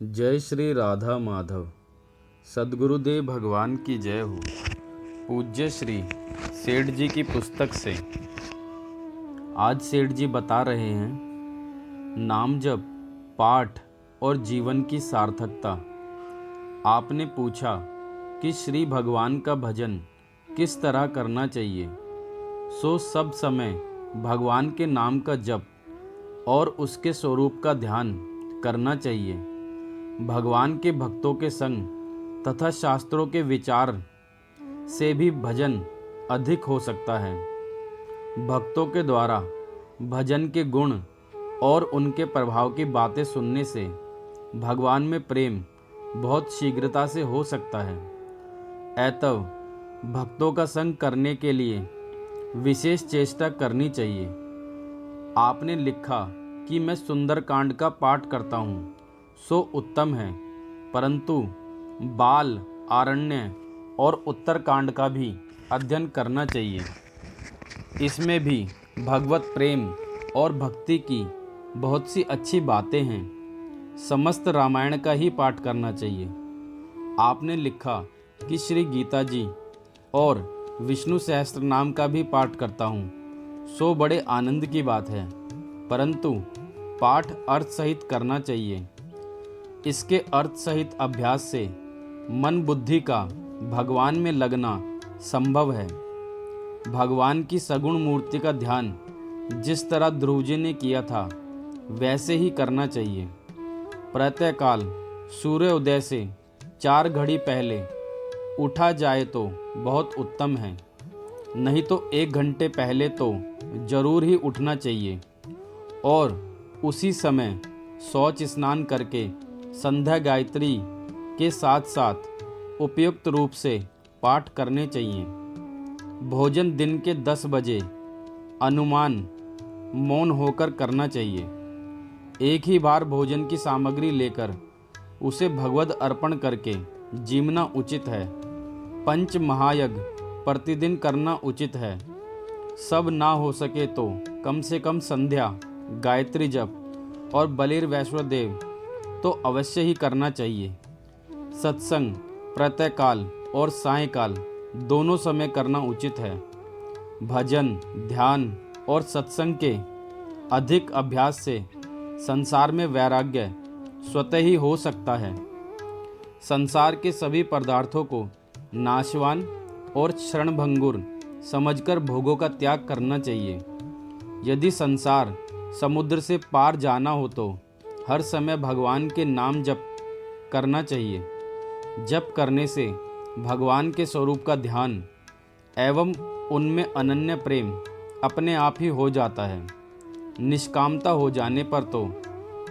जय श्री राधा माधव। सद्गुरुदेव भगवान की जय हो। पूज्य श्री सेठ जी की पुस्तक से आज सेठ जी बता रहे हैं नाम जप, पाठ और जीवन की सार्थकता। आपने पूछा कि श्री भगवान का भजन किस तरह करना चाहिए। सो सब समय भगवान के नाम का जप और उसके स्वरूप का ध्यान करना चाहिए। भगवान के भक्तों के संग तथा शास्त्रों के विचार से भी भजन अधिक हो सकता है। भक्तों के द्वारा भजन के गुण और उनके प्रभाव की बातें सुनने से भगवान में प्रेम बहुत शीघ्रता से हो सकता है। अतः भक्तों का संग करने के लिए विशेष चेष्टा करनी चाहिए। आपने लिखा कि मैं सुंदरकांड का पाठ करता हूँ, सो उत्तम है, परंतु बाल, आरण्य और उत्तरकांड का भी अध्ययन करना चाहिए। इसमें भी भगवत प्रेम और भक्ति की बहुत सी अच्छी बातें हैं। समस्त रामायण का ही पाठ करना चाहिए। आपने लिखा कि श्री गीता जी और विष्णु सहस्त्र नाम का भी पाठ करता हूँ, सो बड़े आनंद की बात है, परंतु पाठ अर्थ सहित करना चाहिए। इसके अर्थ सहित अभ्यास से मन बुद्धि का भगवान में लगना संभव है। भगवान की सगुण मूर्ति का ध्यान जिस तरह ध्रुव जी ने किया था वैसे ही करना चाहिए। प्रातःकाल सूर्योदय से 4 घड़ी पहले उठा जाए तो बहुत उत्तम है, नहीं तो 1 घंटे पहले तो जरूर ही उठना चाहिए और उसी समय शौच स्नान करके संध्या गायत्री के साथ साथ उपयुक्त रूप से पाठ करने चाहिए। भोजन दिन के 10 बजे अनुमान मौन होकर करना चाहिए। एक ही बार भोजन की सामग्री लेकर उसे भगवद अर्पण करके जीवना उचित है। पंच महायज्ञ प्रतिदिन करना उचित है। सब ना हो सके तो कम से कम संध्या, गायत्री जप और बलिर वैष्णोदेव तो अवश्य ही करना चाहिए। सत्संग प्रातःकाल और सायंकाल दोनों समय करना उचित है। भजन, ध्यान और सत्संग के अधिक अभ्यास से संसार में वैराग्य स्वतः ही हो सकता है। संसार के सभी पदार्थों को नाशवान और क्षणभंगुर समझकर भोगों का त्याग करना चाहिए। यदि संसार समुद्र से पार जाना हो तो हर समय भगवान के नाम जप करना चाहिए। जप करने से भगवान के स्वरूप का ध्यान एवं उनमें अनन्य प्रेम अपने आप ही हो जाता है। निष्कामता हो जाने पर तो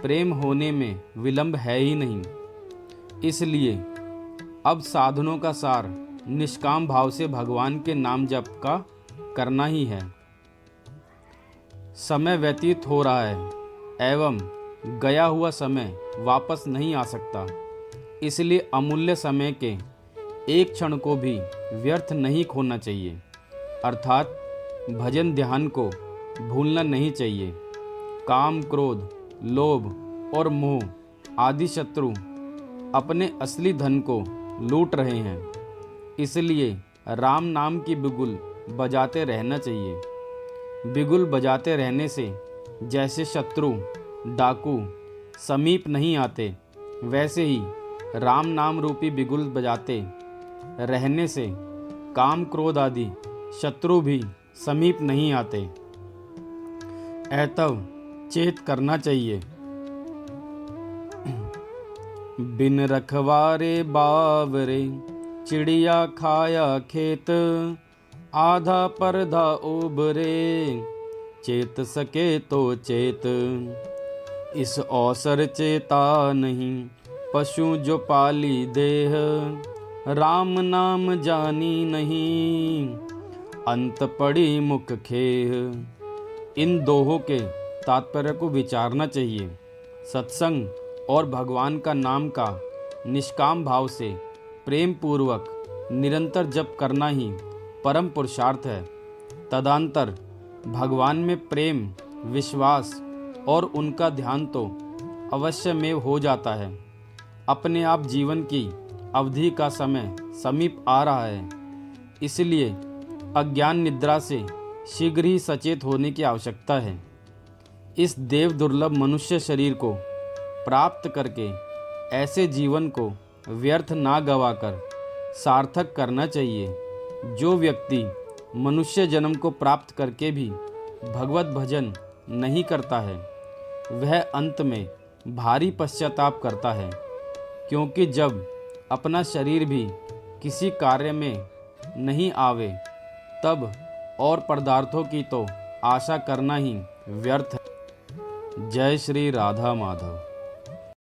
प्रेम होने में विलंब है ही नहीं। इसलिए अब साधनों का सार निष्काम भाव से भगवान के नाम जप का करना ही है। समय व्यतीत हो रहा है एवं गया हुआ समय वापस नहीं आ सकता, इसलिए अमूल्य समय के एक क्षण को भी व्यर्थ नहीं खोना चाहिए। अर्थात भजन ध्यान को भूलना नहीं चाहिए। काम, क्रोध, लोभ और मोह आदि शत्रु अपने असली धन को लूट रहे हैं, इसलिए राम नाम की बिगुल बजाते रहना चाहिए। बिगुल बजाते रहने से जैसे शत्रु, डाकू समीप नहीं आते, वैसे ही राम नाम रूपी बिगुल बजाते रहने से काम, क्रोध आदि शत्रु भी समीप नहीं आते। अतः चेत करना चाहिए। बिन रखवारे बावरे चिड़िया खाया खेत, आधा परधा उबरे चेत सके तो चेत। इस अवसर चेता नहीं पशु जो पाली देह, राम नाम जानी नहीं अंत पड़ी मुख खेह। इन दोहों के तात्पर्य को विचारना चाहिए। सत्संग और भगवान का नाम का निष्काम भाव से प्रेम पूर्वक निरंतर जप करना ही परम पुरुषार्थ है। तदंतर भगवान में प्रेम, विश्वास और उनका ध्यान तो अवश्य में हो जाता है। अपने आप जीवन की अवधि का समय समीप आ रहा है, इसलिए अज्ञान निद्रा से शीघ्र ही सचेत होने की आवश्यकता है। इस देव दुर्लभ मनुष्य शरीर को प्राप्त करके ऐसे जीवन को व्यर्थ ना गवाकर सार्थक करना चाहिए। जो व्यक्ति मनुष्य जन्म को प्राप्त करके भी भगवत भजन नहीं करता है, वह अंत में भारी पश्चाताप करता है, क्योंकि जब अपना शरीर भी किसी कार्य में नहीं आवे, तब और पदार्थों की तो आशा करना ही व्यर्थ है। जय श्री राधा माधव।